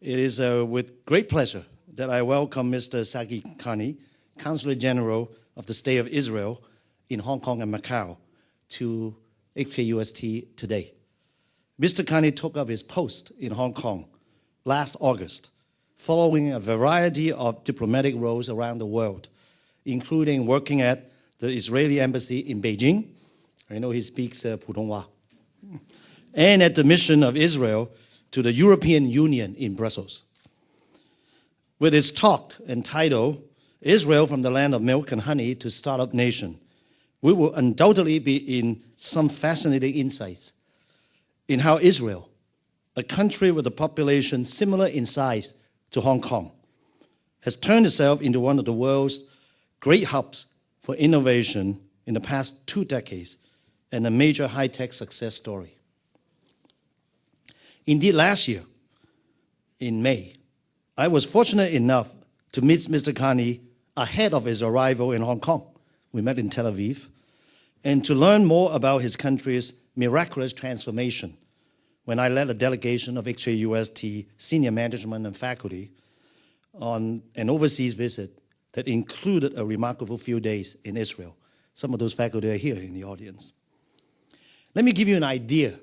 It is with great pleasure that I welcome Mr. Sagi KARNI, Consul General of the State of Israel in Hong Kong and Macau, to HKUST today. Mr. KARNI took up his post in Hong Kong last August, following a variety of diplomatic roles around the world, including working at the Israeli embassy in Beijing. I know he speaks Putonghua. And at the mission of Israel to the European Union in Brussels. With its talk entitled, Israel from the Land of Milk and Honey to Startup Nation, we will undoubtedly be in some fascinating insights in how Israel, a country with a population similar in size to Hong Kong, has turned itself into one of the world's great hubs for innovation in the past 2 decades and a major high-tech success story. Indeed, last year, in May, I was fortunate enough to meet Mr. KARNI ahead of his arrival in Hong Kong. We met in Tel Aviv, and to learn more about his country's miraculous transformation when I led a delegation of HKUST senior management and faculty on an overseas visit that included a remarkable few days in Israel. Some of those faculty are here in the audience. Let me give you an idea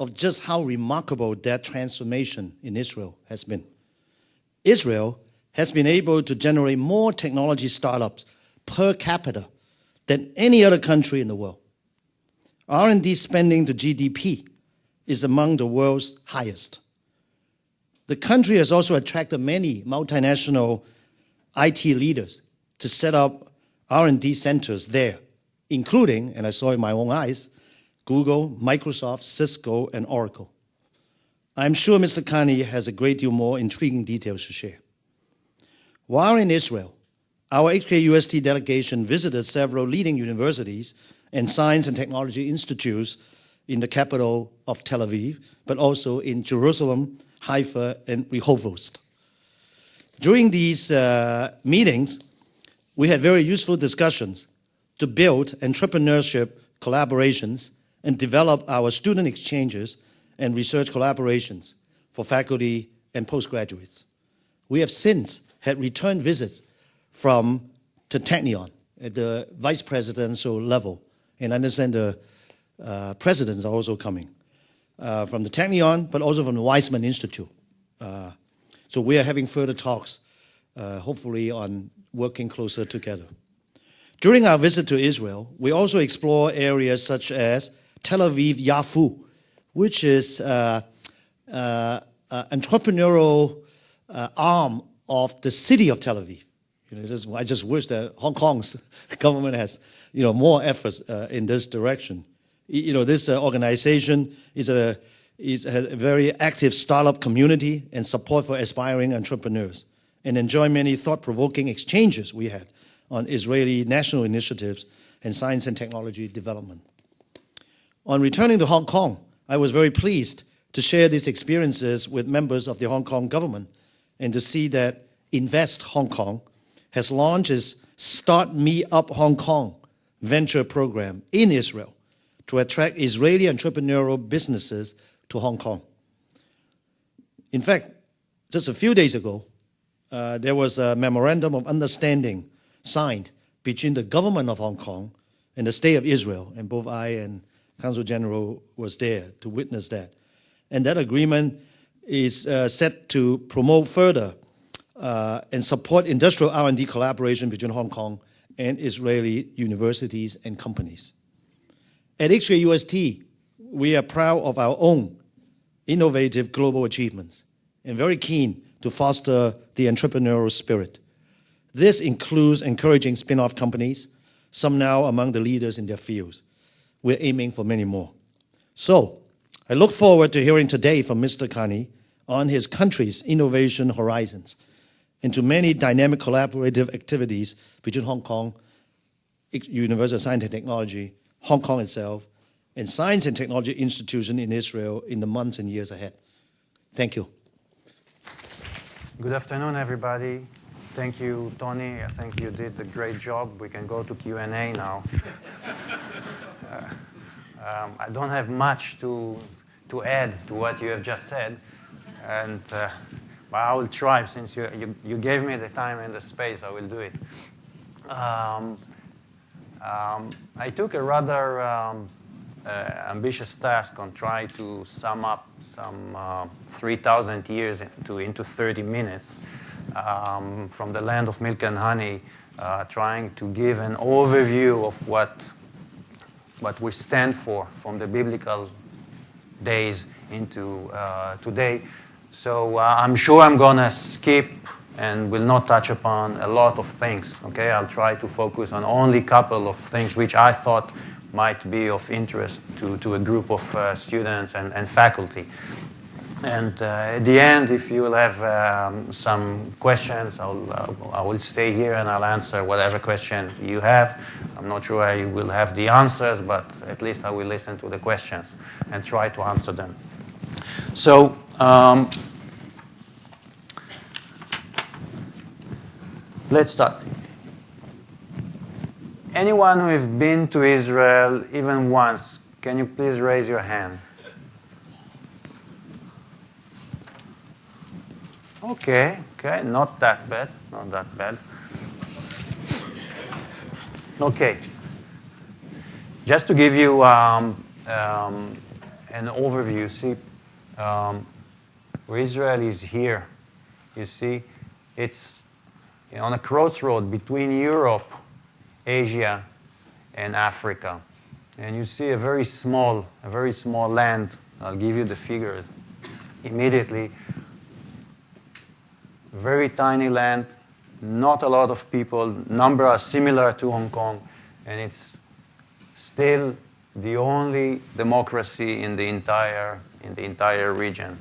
of just how remarkable that transformation in Israel has been. Israel has been able to generate more technology startups per capita than any other country in the world. R&D spending to GDP is among the world's highest. The country has also attracted many multinational IT leaders to set up R&D centers there, including, and I saw it in my own eyes, Google, Microsoft, Cisco, and Oracle. I'm sure Mr. KARNI has a great deal more intriguing details to share. While in Israel, our HKUST delegation visited several leading universities and science and technology institutes in the capital of Tel Aviv, but also in Jerusalem, Haifa, and Rehovot. During these meetings, we had very useful discussions to build entrepreneurship collaborations and develop our student exchanges and research collaborations for faculty and postgraduates. We have since had return visits from the Technion at the vice presidential level, and I understand the presidents are also coming from the Technion, but also from the Weizmann Institute. So we are having further talks, hopefully on working closer together. During our visit to Israel, we also explore areas such as Tel Aviv Yafu, which is entrepreneurial arm of the city of Tel Aviv. I just wish that Hong Kong's government has more efforts in this direction. This organization has a very active startup community and support for aspiring entrepreneurs, and enjoy many thought-provoking exchanges we had on Israeli national initiatives and science and technology development. On returning to Hong Kong, I was very pleased to share these experiences with members of the Hong Kong government and to see that Invest Hong Kong has launched its Start Me Up Hong Kong venture program in Israel to attract Israeli entrepreneurial businesses to Hong Kong. In fact, just a few days ago, there was a memorandum of understanding signed between the government of Hong Kong and the State of Israel, and both I and Consul General was there to witness that. And that agreement is set to promote further and support industrial R&D collaboration between Hong Kong and Israeli universities and companies. At HKUST, we are proud of our own innovative global achievements and very keen to foster the entrepreneurial spirit. This includes encouraging spin-off companies, some now among the leaders in their fields. We're aiming for many more. So, I look forward to hearing today from Mr. KARNI on his country's innovation horizons and to many dynamic collaborative activities between Hong Kong, University of Science and Technology, Hong Kong itself, and science and technology institutions in Israel in the months and years ahead. Thank you. Good afternoon, everybody. Thank you, Tony. I think you did a great job. We can go to Q&A now. I don't have much to add to what you have just said, and But I will try, since you gave me the time and the space, I will do it. I took a rather ambitious task on trying to sum up some 3,000 years into 30 minutes from the land of milk and honey, trying to give an overview of what we stand for from the biblical days into today. So I'm sure I'm going to skip and will not touch upon a lot of things. Okay, I'll try to focus on only a couple of things which I thought might be of interest to a group of students and faculty. And at the end, if you will have some questions, I will stay here and I'll answer whatever question you have. I'm not sure I will have the answers, but at least I will listen to the questions and try to answer them. So, let's start. Anyone who has been to Israel even once, can you please raise your hand? Okay, not that bad, not that bad. Okay, just to give you an overview, see, where Israel is here, you see, it's on a crossroad between Europe, Asia, and Africa. And you see a very small land. I'll give you the figures immediately. Very tiny land, not a lot of people, numbers are similar to Hong Kong, and it's still the only democracy in the entire region.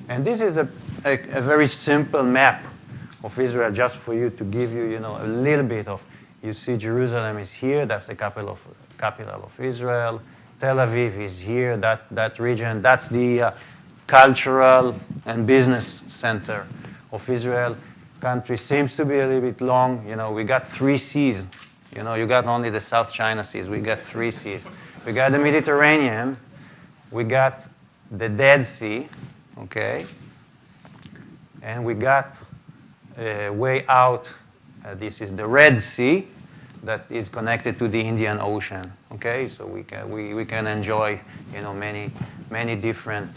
And this is a very simple map of Israel, just for you to give you, a little bit of. You see, Jerusalem is here. That's the capital of Israel. Tel Aviv is here. That region. That's the cultural and business center of Israel. Country seems to be a little bit long. We got 3 seas. You got only the South China Seas. We got 3 seas. We got the Mediterranean. We got the Dead Sea. Okay. And we got way out. This is the Red Sea that is connected to the Indian Ocean. Okay, so we can enjoy many different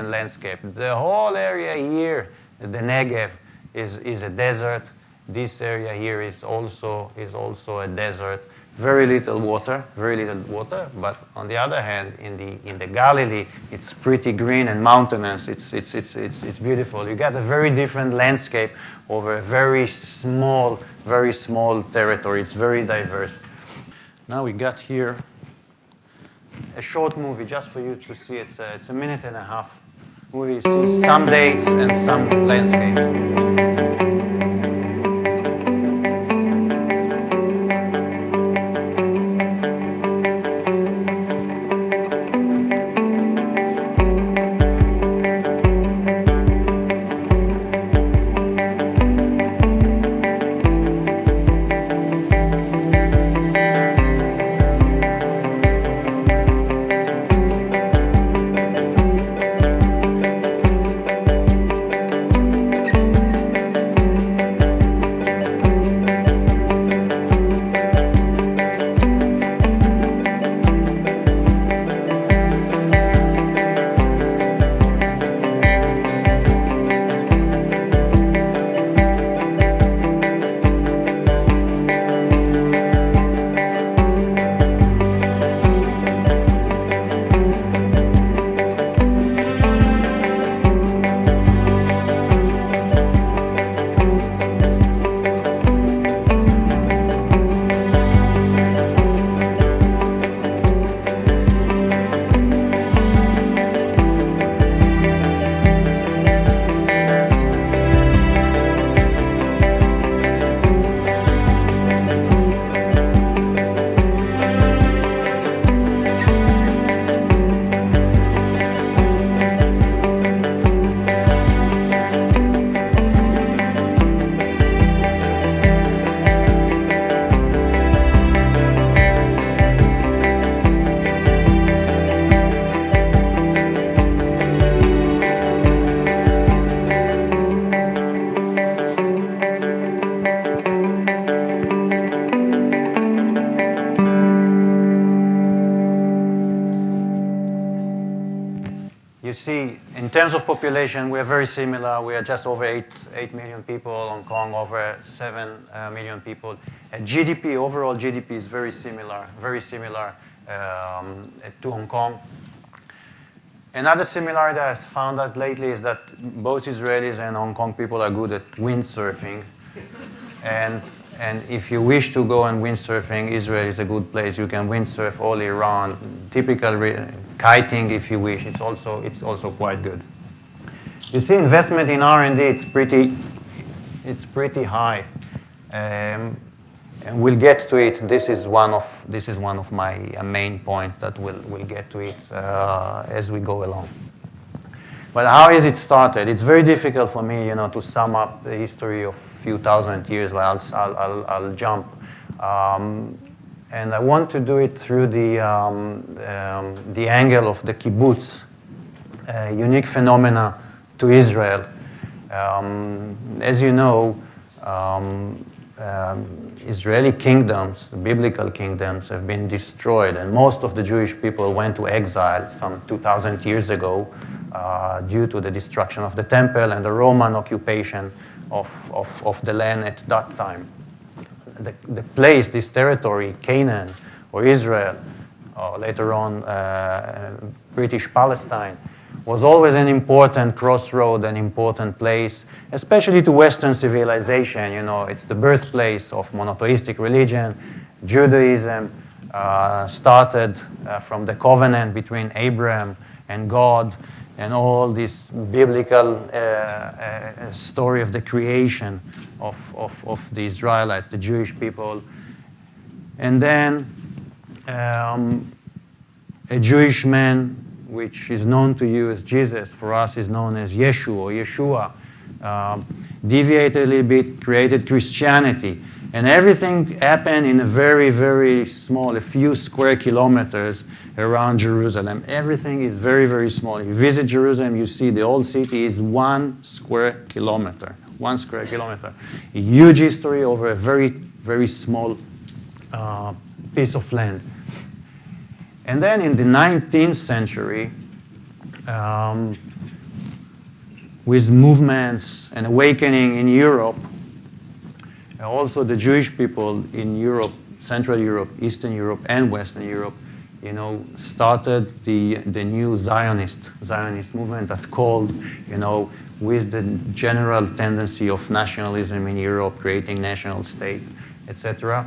landscapes. The whole area here, the Negev, is a desert. This area here is also a desert. Very little water. But on the other hand, in the Galilee, it's pretty green and mountainous. It's beautiful. You got a very different landscape over a very small territory. It's very diverse. Now we got here a short movie just for you to see. It's a 1.5 minute movie. You see some dates and some landscapes. you see, in terms of population, we are very similar. We are just over 8 million people. Hong Kong, over 7 million people. GDP, overall GDP is very similar to Hong Kong. Another similarity I found out lately is that both Israelis and Hong Kong people are good at windsurfing. And if you wish to go and windsurfing, Israel is a good place. You can windsurf all year round. Typical kiting, if you wish, it's also quite good. You see, investment in R&D, it's pretty high, and we'll get to it. This is one of my main points that we'll get to it as we go along. But how is it started? It's very difficult for me, to sum up the history of a few thousand years. But I'll jump, and I want to do it through the angle of the kibbutz, unique phenomena to Israel. As you know, Israeli kingdoms, the biblical kingdoms, have been destroyed, and most of the Jewish people went to exile some 2,000 years ago due to the destruction of the temple and the Roman occupation of the land at that time. The place, this territory, Canaan or Israel, or later on British Palestine, was always an important crossroad, an important place, especially to Western civilization. It's the birthplace of monotheistic religion. Judaism started from the covenant between Abraham and God, and all this biblical story of the creation of the Israelites, the Jewish people. And then a Jewish man, which is known to you as Jesus, for us is known as Yeshua or Yeshua, deviated a little bit, created Christianity. And everything happened in a very, very small, a few square kilometers around Jerusalem. Everything is very, very small. You visit Jerusalem, you see the old city is 1 square kilometer. 1 square kilometer. A huge history over a very, very small piece of land. And then in the 19th century, with movements and awakening in Europe, also the Jewish people in Europe, Central Europe, Eastern Europe, and Western Europe, started the new Zionist movement that called, with the general tendency of nationalism in Europe, creating national state, etc.,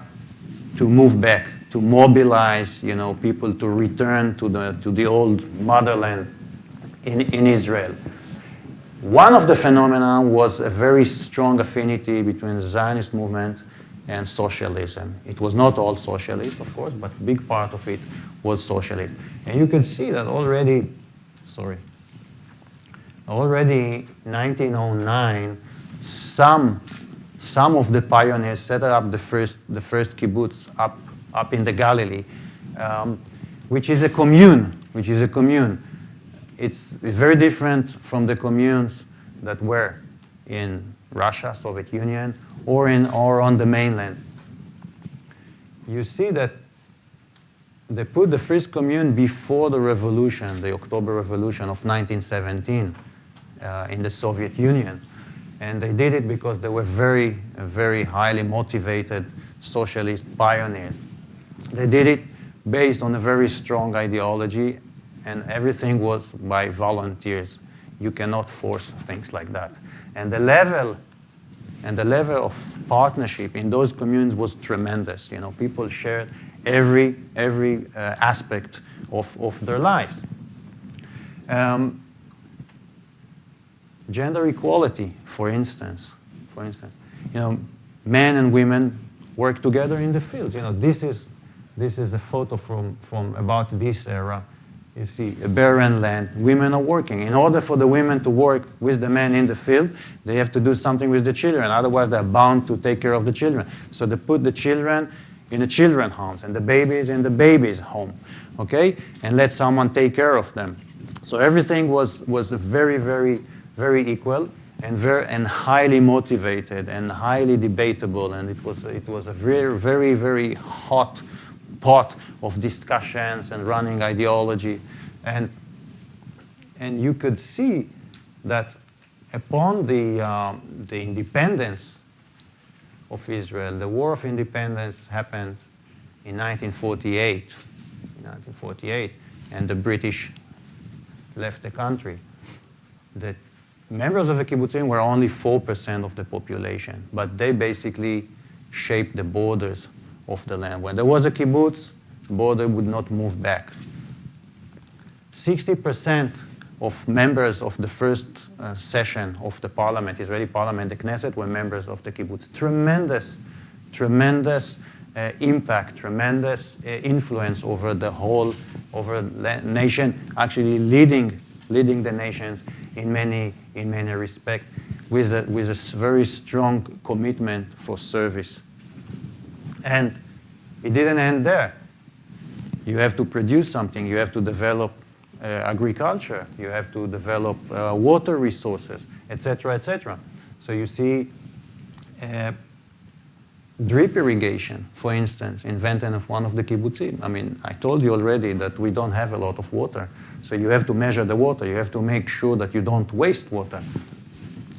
to move back, to mobilize, people to return to the old motherland in Israel. One of the phenomena was a very strong affinity between the Zionist movement and socialism. It was not all socialist, of course, but a big part of it was socialist. And you can see that already 1909, some of the pioneers set up the first kibbutz up in the Galilee, which is a commune. It's very different from the communes that were in Russia, Soviet Union, or on the mainland. You see that they put the first commune before the revolution, the October Revolution of 1917 in the Soviet Union. And they did it because they were very, very highly motivated socialist pioneers. They did it based on a very strong ideology, and everything was by volunteers. You cannot force things like that. And the level of partnership in those communes was tremendous. People shared every aspect of their lives. Gender equality, for instance, men and women work together in the fields. This is a photo from about this era. You see a barren land. Women are working. In order for the women to work with the men in the field, they have to do something with the children. Otherwise, they're bound to take care of the children. So they put the children in the children's homes and the babies in the babies' home, okay? And let someone take care of them. So everything was very, very, very equal and highly motivated and highly debatable. And it was a very, very, very hot pot of discussions and running ideology. And And you could see that upon the independence of Israel, the War of Independence happened in 1948, and the British left the country. The members of the kibbutzim were only 4% of the population, but they basically shaped the borders of the land. When there was a kibbutz, the border would not move back. 60% of members of the first session of the parliament, Israeli parliament, the Knesset, were members of the kibbutz. Tremendous impact, tremendous influence over the whole, nation, actually leading the nations in many respects, with a very strong commitment for service. And it didn't end there. You have to produce something. You have to develop agriculture. You have to develop water resources, etc., etc. So you see drip irrigation, for instance, invented of one of the kibbutzim. I mean, I told you already that we don't have a lot of water. So you have to measure the water. You have to make sure that you don't waste water.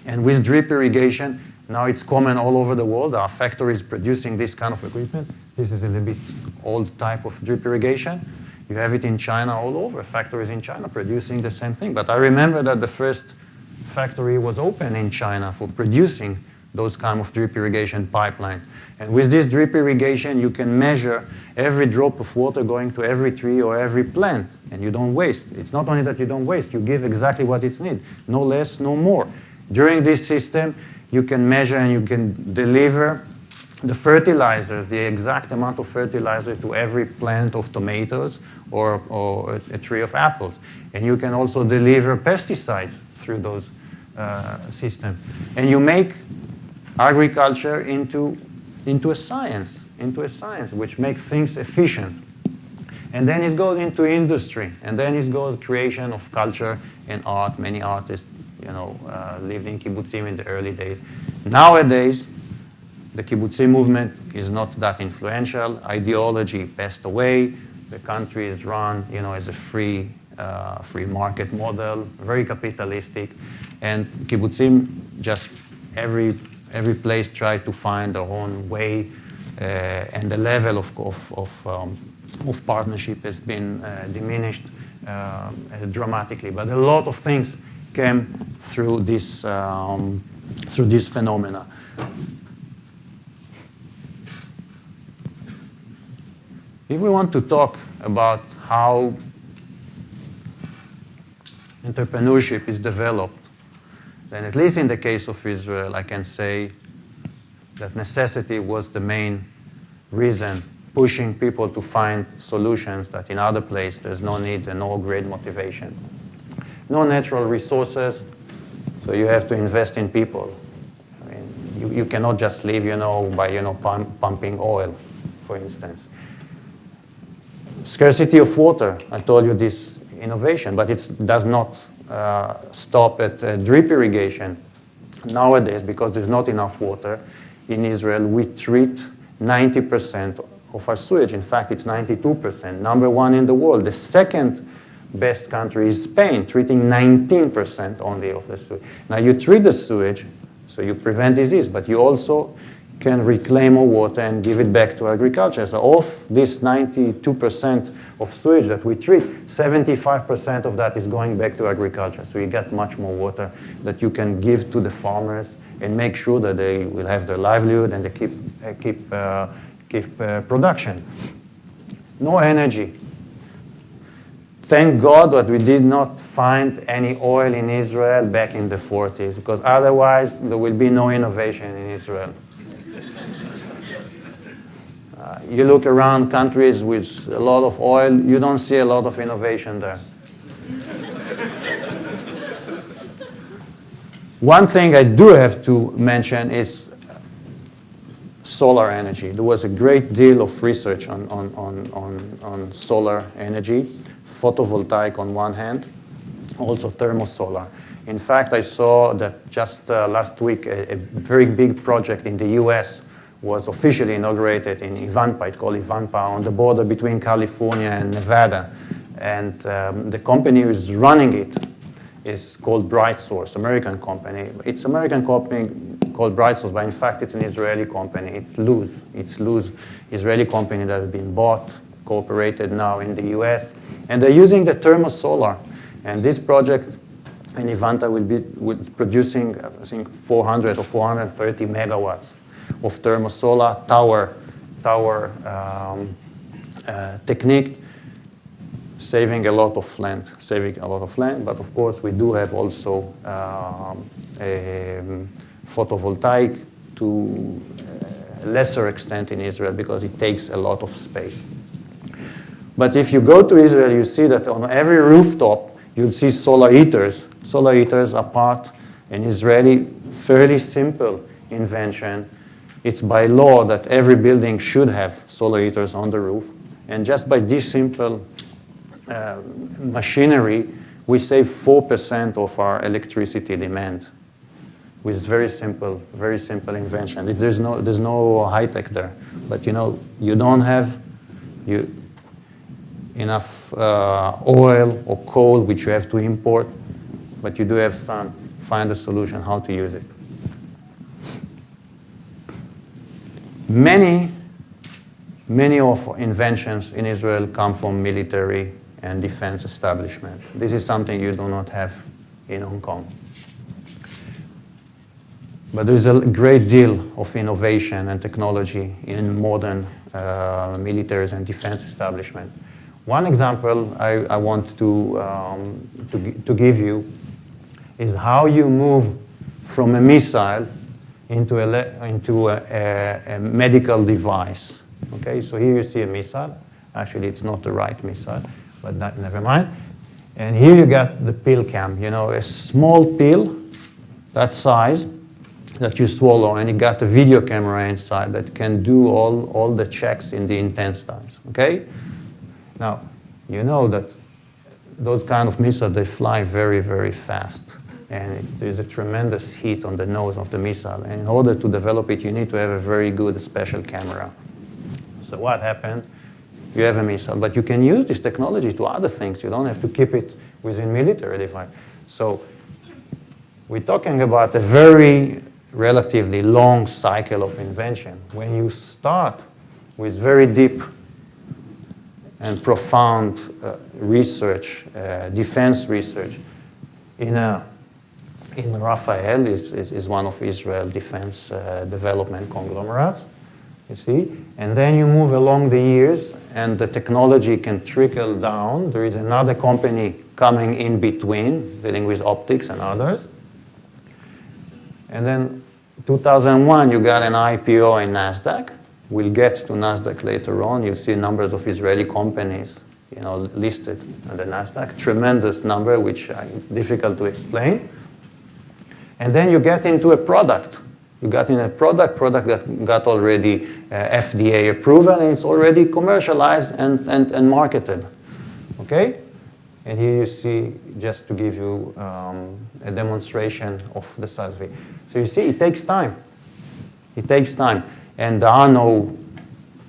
And with drip irrigation, now it's common all over the world. There are factories producing this kind of equipment. This is a little bit old type of drip irrigation. You have it in China all over, factories in China producing the same thing. But I remember that the first factory was open in China for producing those kind of drip irrigation pipelines. And with this drip irrigation, you can measure every drop of water going to every tree or every plant, and you don't waste. It's not only that you don't waste, you give exactly what it's needed, no less, no more. During this system, you can measure and you can deliver the fertilizers, the exact amount of fertilizer to every plant of tomatoes or a tree of apples. And you can also deliver pesticides through those systems. And you make agriculture into a science, which makes things efficient. And then it goes into industry, and then it goes creation of culture and art. Many artists, lived in kibbutzim in the early days. Nowadays, the kibbutzim movement is not that influential. Ideology passed away. The country is run, as a free market model, very capitalistic, and kibbutzim just every place tried to find their own way, and the level of partnership has been diminished dramatically. But a lot of things came through this phenomena. If we want to talk about how entrepreneurship is developed, then at least in the case of Israel, I can say that necessity was the main reason pushing people to find solutions that in other places there's no need and no great motivation. No natural resources, so you have to invest in people. I mean, you cannot just live, by pumping oil, for instance. Scarcity of water, I told you this innovation, but it does not stop at drip irrigation. Nowadays, because there's not enough water in Israel, we treat 90% of our sewage. In fact, it's 92%, number one in the world. The second best country is Spain, treating 19% only of the sewage. Now, you treat the sewage, so you prevent disease, but you also can reclaim more water and give it back to agriculture. So of this 92% of sewage that we treat, 75% of that is going back to agriculture. So you get much more water that you can give to the farmers and make sure that they will have their livelihood and they keep production. No energy. Thank God that we did not find any oil in Israel back in the 40s, because otherwise there will be no innovation in Israel. You look around countries with a lot of oil, you don't see a lot of innovation there. One thing I do have to mention is solar energy. There was a great deal of research on solar energy, photovoltaic on one hand, also thermosolar. In fact, I saw that just last week a very big project in the US was officially inaugurated in Ivanpah. It's called Ivanpah, on the border between California and Nevada. And the company who is running it is called BrightSource, American company. It's American company called BrightSource, but in fact it's an Israeli company. It's Luz. It's Luz, Israeli company that has been bought, cooperated now in the US. And they're using the thermosolar. And this project in Ivanta will be producing, I think, 400 or 430 megawatts of thermosolar tower technique, saving a lot of land, But of course, we do have also photovoltaic to a lesser extent in Israel because it takes a lot of space. But if you go to Israel, you see that on every rooftop, you'll see solar heaters. Solar heaters are part an Israeli fairly simple invention. It's by law that every building should have solar heaters on the roof. And just by this simple machinery, we save 4% of our electricity demand with very simple invention. There's no high tech there. But you don't have enough oil or coal, which you have to import, but you do have sun. Find a solution how to use it. Many of our inventions in Israel come from military and defense establishment. This is something you do not have in Hong Kong. But there's a great deal of innovation and technology in modern military and defense establishment. One example I want to give you is how you move from a missile into a medical device. Okay, so here you see a missile. Actually, it's not the right missile, but never mind. And here you got the pill cam, a small pill that size that you swallow, and you got a video camera inside that can do all the checks in the intestines. Okay. Now, you know that those kind of missiles, they fly very, very fast. And there's a tremendous heat on the nose of the missile. And in order to develop it, you need to have a very good special camera. So what happened? You have a missile, but you can use this technology to other things. You don't have to keep it within military device. So we're talking about a very relatively long cycle of invention. When you start with very deep and profound research, defense research. In Rafael is one of Israel defense development conglomerates, you see. And then you move along the years, and the technology can trickle down. There is another company coming in between, dealing with optics and others. And then 2001, you got an IPO in NASDAQ. We'll get to NASDAQ later on. You see numbers of Israeli companies, listed on the NASDAQ. Tremendous number, which it's difficult to explain. And then you get into a product. You got in a product that got already FDA approval, and it's already commercialized and marketed. Okay? And here you see, just to give you a demonstration of the size of it. So you see, it takes time. It takes time. And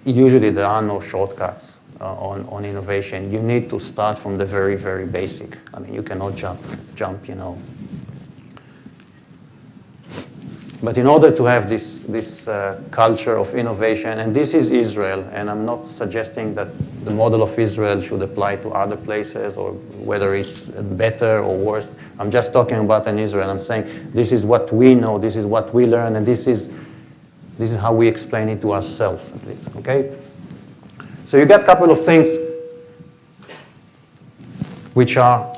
usually there are no shortcuts on innovation. You need to start from the very, very basic. I mean, you cannot jump. But in order to have this culture of innovation, and this is Israel, and I'm not suggesting that the model of Israel should apply to other places or whether it's better or worse. I'm just talking about in Israel. I'm saying this is what we know, this is what we learn, and this is how we explain it to ourselves, at least, okay? So you got a couple of things which are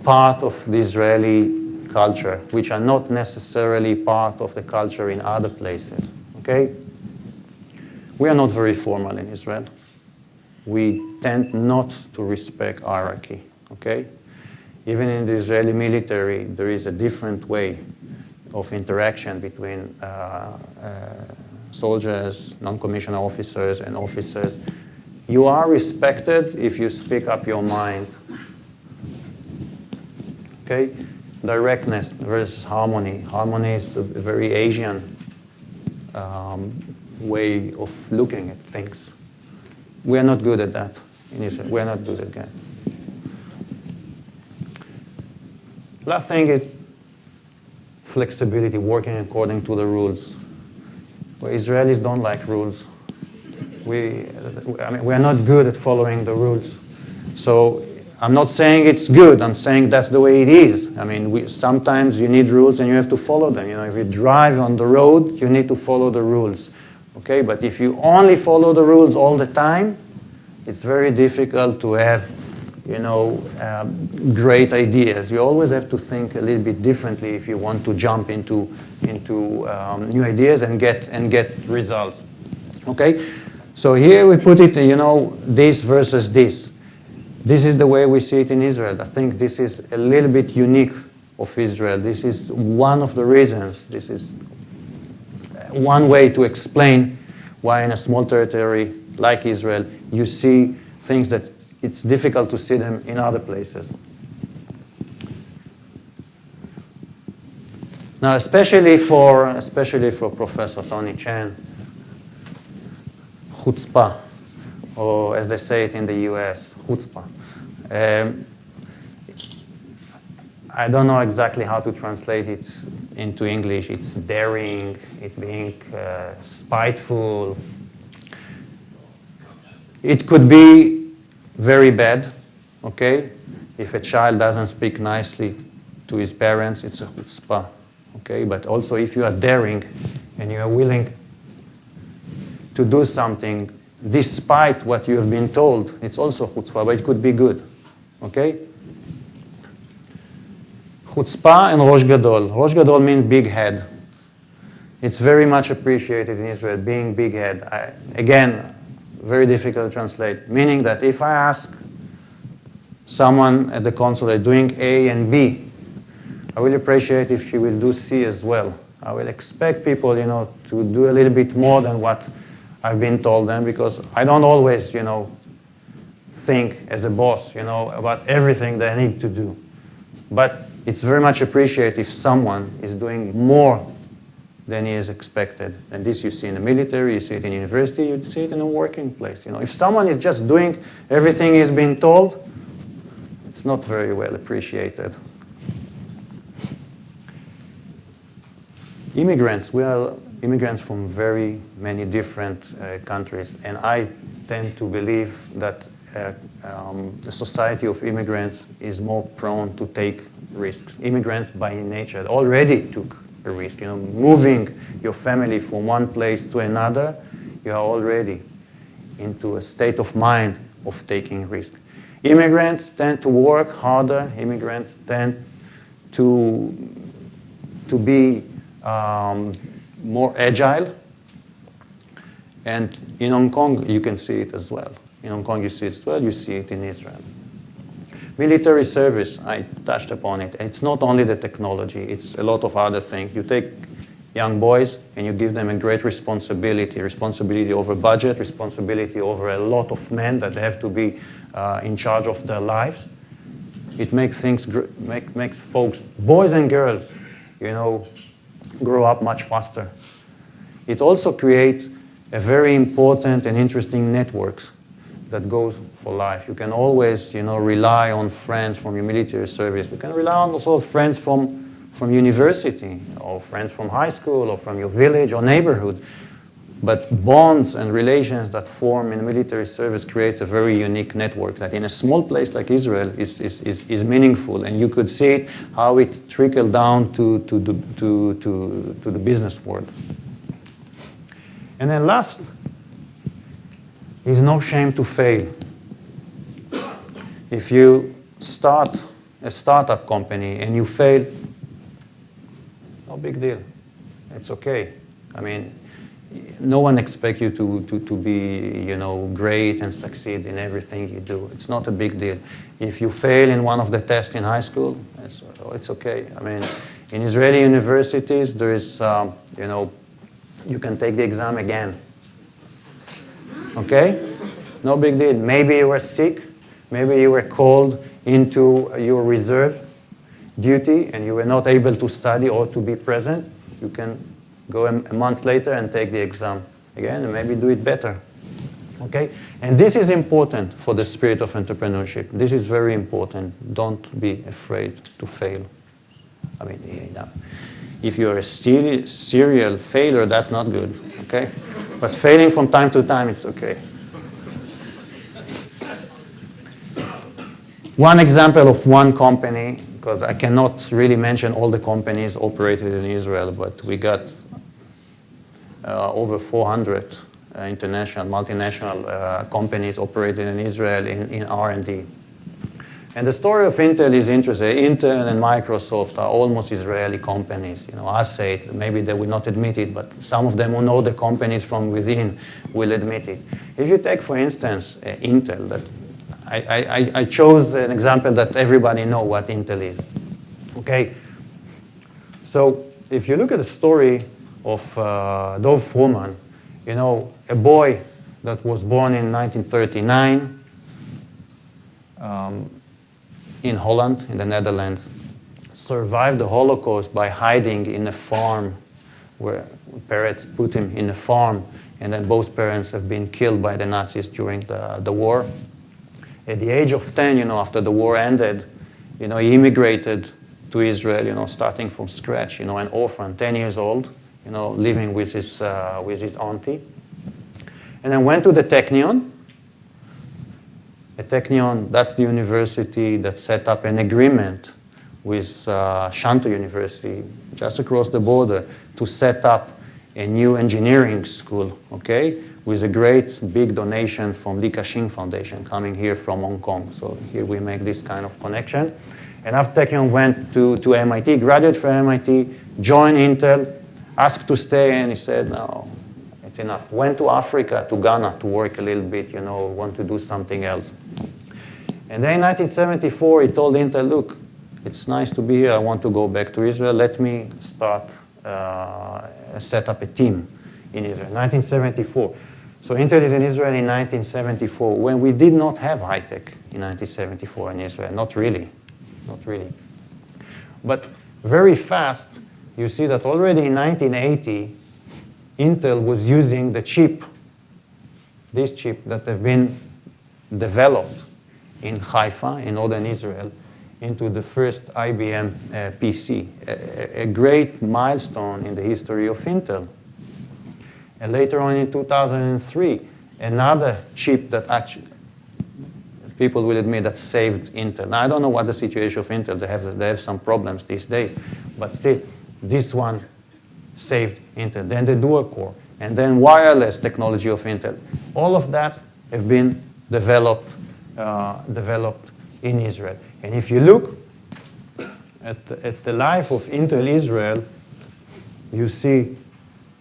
part of the Israeli culture, which are not necessarily part of the culture in other places, okay? We are not very formal in Israel. We tend not to respect hierarchy, okay? Even in the Israeli military, there is a different way of interaction between soldiers, non-commissioned officers, and officers. You are respected if you speak up your mind. Okay? Directness versus harmony. Harmony is a very Asian way of looking at things. We are not good at that in Israel. We are not good at that. Last thing is flexibility, working according to the rules. Well, Israelis don't like rules. We are not good at following the rules. So I'm not saying it's good. I'm saying that's the way it is. I mean, sometimes you need rules and you have to follow them. You know, if you drive on the road, you need to follow the rules. Okay, but if you only follow the rules all the time, it's very difficult to have, you know, great ideas. You always have to think a little bit differently if you want to jump into new ideas and get results. Okay, so here we put it, you know, this versus this. This is the way we see it in Israel. I think this is a little bit unique of Israel. This is one of the reasons. This is one way to explain why in a small territory like Israel, you see things that it's difficult to see them in other places. Now, especially for Professor Tony Chen, chutzpah, or as they say it in the US, chutzpah. I don't know exactly how to translate it into English. It's daring, it being spiteful. It could be very bad, okay? If a child doesn't speak nicely to his parents, it's a chutzpah, okay? But also if you are daring and you are willing to do something despite what you have been told, it's also chutzpah, but it could be good, okay? Chutzpah and Rosh Gadol. Rosh Gadol means big head. It's very much appreciated in Israel, being big head. Again, very difficult to translate, meaning that if I ask someone at the consulate doing A and B, I will appreciate if she will do C as well. I will expect people, you know, to do a little bit more than what I've been told them, because I don't always, you know, think as a boss, you know, about everything that I need to do. But it's very much appreciated if someone is doing more than he is expected. And this you see in the military, you see it in university, you see it in a working place. You know, if someone is just doing everything he's been told, it's not very well appreciated. Immigrants, we are immigrants from very many different countries, and I tend to believe that the society of immigrants is more prone to take risks. Immigrants by nature already took a risk. You know, moving your family from one place to another, you are already into a state of mind of taking risk. Immigrants tend to work harder. Immigrants tend to be more agile. And in Hong Kong, you can see it as well. In Hong Kong, you see it as well. You see it in Israel. Military service, I touched upon it. It's not only the technology. It's a lot of other things. You take young boys and you give them a great responsibility. Responsibility over budget, responsibility over a lot of men that they have to be in charge of their lives. It makes things, makes folks, boys and girls, you know, grow up much faster. It also creates a very important and interesting networks that goes for life. You can always, you know, rely on friends from your military service. You can rely on also friends from university, or friends from high school, or from your village or neighborhood. But bonds and relations that form in military service creates a very unique network that in a small place like Israel is meaningful. And you could see it, how it trickled down to the business world. And then last, is no shame to fail. If you start a startup company and you fail, no big deal. It's okay. I mean, no one expects you to be, you know, great and succeed in everything you do. It's not a big deal. If you fail in one of the tests in high school, it's okay. I mean, in Israeli universities, there is, you know, you can take the exam again. Okay? No big deal. Maybe you were sick. Maybe you were called into your reserve duty and you were not able to study or to be present. You can go a month later and take the exam again and maybe do it better. Okay? And this is important for the spirit of entrepreneurship. This is very important. Don't be afraid to fail. I mean, you know, if you're a serial failure, that's not good, okay? But failing from time to time, it's okay. One example of one company, because I cannot really mention all the companies operated in Israel, but we got over 400 international, multinational companies operated in Israel in R&D. And the story of Intel is interesting. Intel and Microsoft are almost Israeli companies. You know, I say it, maybe they will not admit it, but some of them who know the companies from within will admit it. If you take, for instance, Intel, that I chose an example that everybody know what Intel is. Okay, so if you look at the story of Dov Fruman, you know, a boy that was born in 1939 in Holland, in the Netherlands, survived the Holocaust by hiding in a farm where parents put him in a farm, and then both parents have been killed by the Nazis during the war. At the age of 10, you know, after the war ended, you know, he immigrated to Israel, you know, starting from scratch, you know, an orphan, 10 years old, you know, living with his auntie. And then went to the Technion. The Technion, that's the university that set up an agreement with Shanto University, just across the border, to set up a new engineering school, okay, with a great big donation from Li Ka-shing Foundation coming here from Hong Kong. So here we make this kind of connection. And after Technion went to MIT, graduated from MIT, joined Intel, asked to stay, and he said, no, it's enough. Went to Africa, to Ghana, to work a little bit, you know, want to do something else. And then in 1974, he told Intel, look, it's nice to be here. I want to go back to Israel. Let me start, set up a team in Israel. 1974. So Intel is in Israel in 1974, when we did not have high-tech in 1974 in Israel. Not really. Not really. But very fast, you see that already in 1980, Intel was using the chip, this chip that have been developed in Haifa, in northern Israel, into the first IBM PC, a great milestone in the history of Intel. And later on in 2003, another chip that actually, people will admit, that saved Intel. Now, I don't know what the situation of Intel, they have some problems these days, but still, this one saved Intel. Then the dual core, and then wireless technology of Intel. All of that have been developed in Israel. And if you look at the life of Intel Israel, you see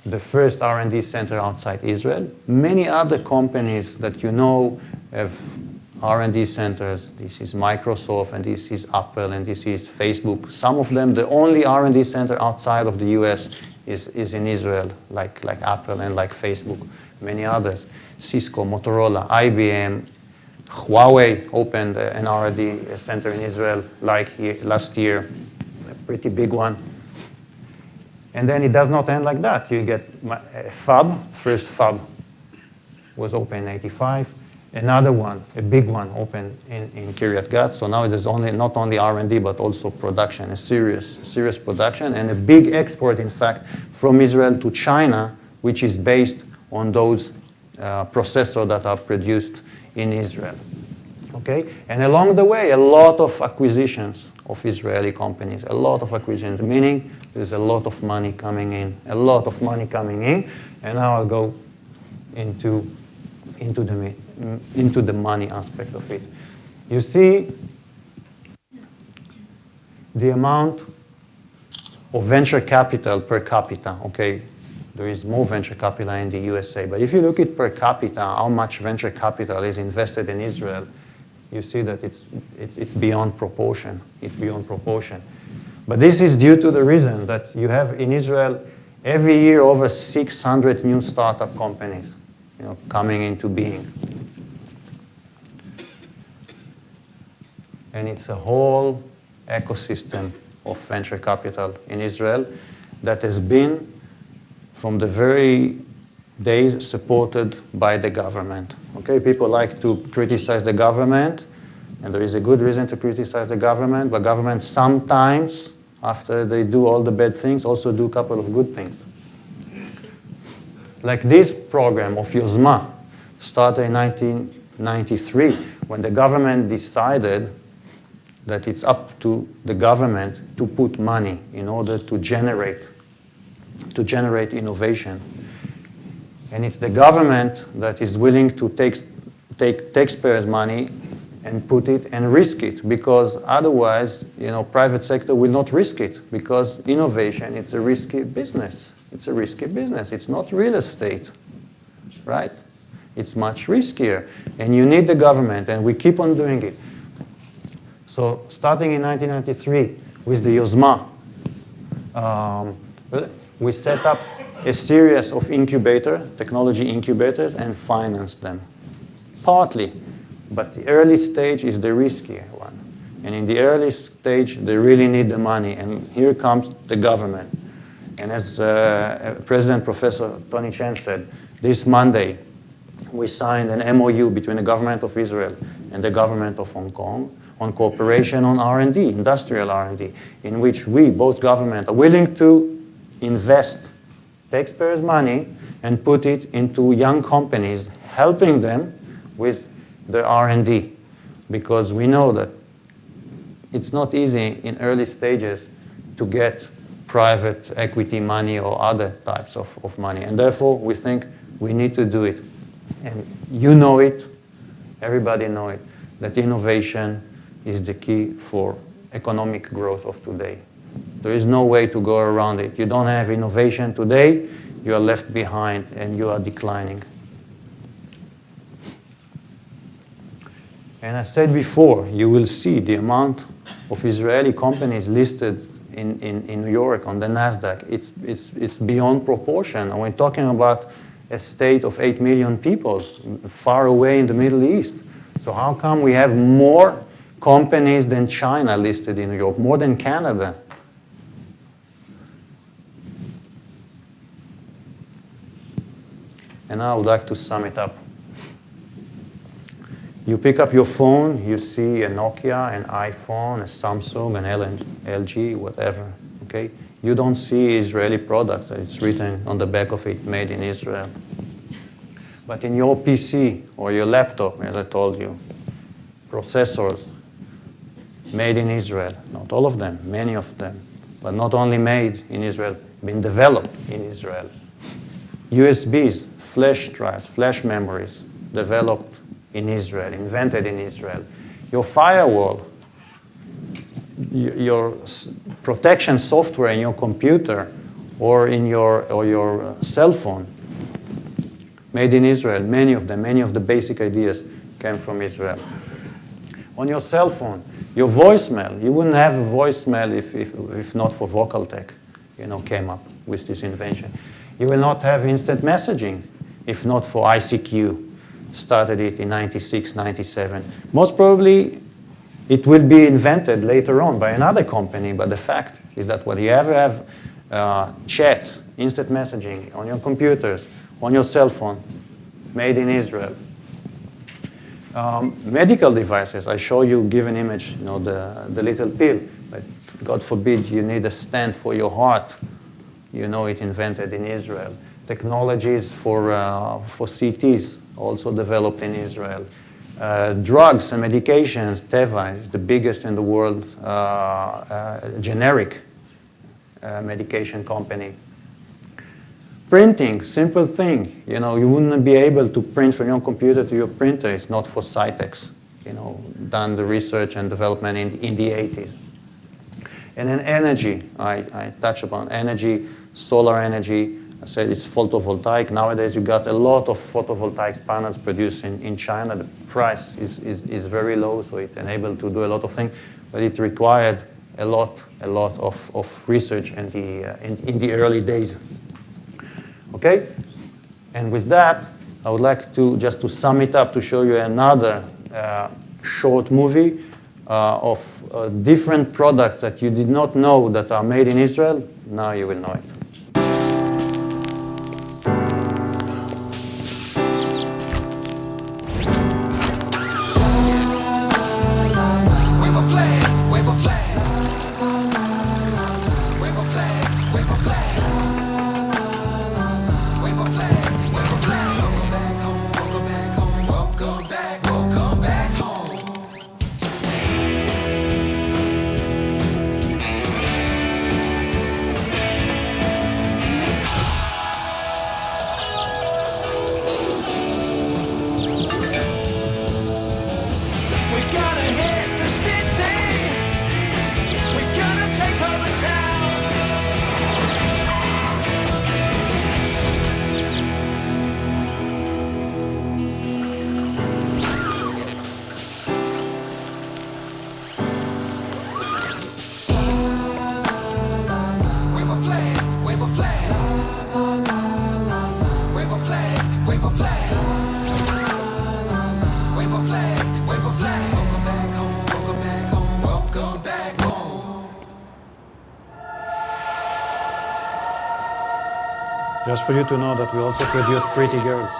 the first R&D center outside Israel. Many other companies that you know have R&D centers. This is Microsoft, and this is Apple, and this is Facebook. Some of them, the only R&D center outside of the US is in Israel, like Apple and like Facebook. Many others. Cisco, Motorola, IBM, Huawei opened an R&D center in Israel last year, a pretty big one. And then it does not end like that. You get a fab, first fab was opened in 85. Another one, a big one, opened in Kiryat Gat. So now it is not only R&D, but also production, a serious production, and a big export, in fact, from Israel to China, which is based on those processors that are produced in Israel. Okay? And along the way, a lot of acquisitions of Israeli companies, a lot of acquisitions, meaning there's a lot of money coming in, and now I'll go into the money aspect of it. You see the amount of venture capital per capita, okay? There is more venture capital in the USA. But if you look at per capita, how much venture capital is invested in Israel, you see that it's beyond proportion. It's beyond proportion. But this is due to the reason that you have in Israel every year over 600 new startup companies, you know, coming into being. And it's a whole ecosystem of venture capital in Israel that has been from the very days supported by the government. Okay, people like to criticize the government, and there is a good reason to criticize the government, but governments sometimes after they do all the bad things, also do a couple of good things. Like this program of Yozma started in 1993 when the government decided that it's up to the government to put money in order to generate innovation. And it's the government that is willing to take taxpayers' money and put it and risk it, because otherwise, private sector will not risk it, because innovation, it's a risky business. It's a risky business. It's not real estate, right? It's much riskier. And you need the government, and we keep on doing it. So starting in 1993 with the Yozma, we set up a series of technology incubators, and financed them. Partly, but the early stage is the riskier one. And in the early stage, they really need the money, and here comes the government. And as President Professor Tony Chen said, this Monday, we signed an MOU between the government of Israel and the government of Hong Kong on cooperation on R&D, industrial R&D, in which we, both governments, are willing to invest taxpayers' money and put it into young companies, helping them with the R&D, because we know that it's not easy in early stages to get private equity money or other types of money. And therefore, we think we need to do it. And you know it, everybody know it, that innovation is the key for economic growth of today. There is no way to go around it. You don't have innovation today, you are left behind and you are declining. And I said before, you will see the amount of Israeli companies listed in New York on the NASDAQ. It's beyond proportion. And we're talking about a state of 8 million people far away in the Middle East. So how come we have more companies than China listed in New York, more than Canada? And now I would like to sum it up. You pick up your phone, you see a Nokia, an iPhone, a Samsung, an LG, whatever, okay? You don't see Israeli products. It's written on the back of it, made in Israel. But in your PC or your laptop, as I told you, processors made in Israel. Not all of them, many of them. But not only made in Israel, been developed in Israel. USBs, flash drives, flash memories, developed in Israel, invented in Israel. Your firewall, your protection software in your computer or in your cell phone, made in Israel. Many of them, many of the basic ideas came from Israel. On your cell phone, your voicemail, you wouldn't have a voicemail if not for VocalTech, came up with this invention. You will not have instant messaging if not for ICQ. Started it in 96, 97. Most probably, it will be invented later on by another company, but the fact is that when you ever have chat, instant messaging on your computers, on your cell phone, made in Israel. Medical devices, I show you, give an image, the little pill, but God forbid you need a stent for your heart. It invented in Israel. Technologies for CTs, also developed in Israel. Drugs and medications, Teva is the biggest in the world generic medication company. Printing, simple thing. You wouldn't be able to print from your computer to your printer. It's not for Cytex. Done the research and development in the 80s. And then energy, I touch upon energy, solar energy. I said it's photovoltaic. Nowadays, you got a lot of photovoltaic panels produced in China. The price is very low, so it enabled to do a lot of things, but it required a lot of research in the early days. Okay? And with that, I would like to just to sum it up to show you another short movie of different products that you did not know that are made in Israel. Now you will know it. Just for you to know that we also produce pretty girls.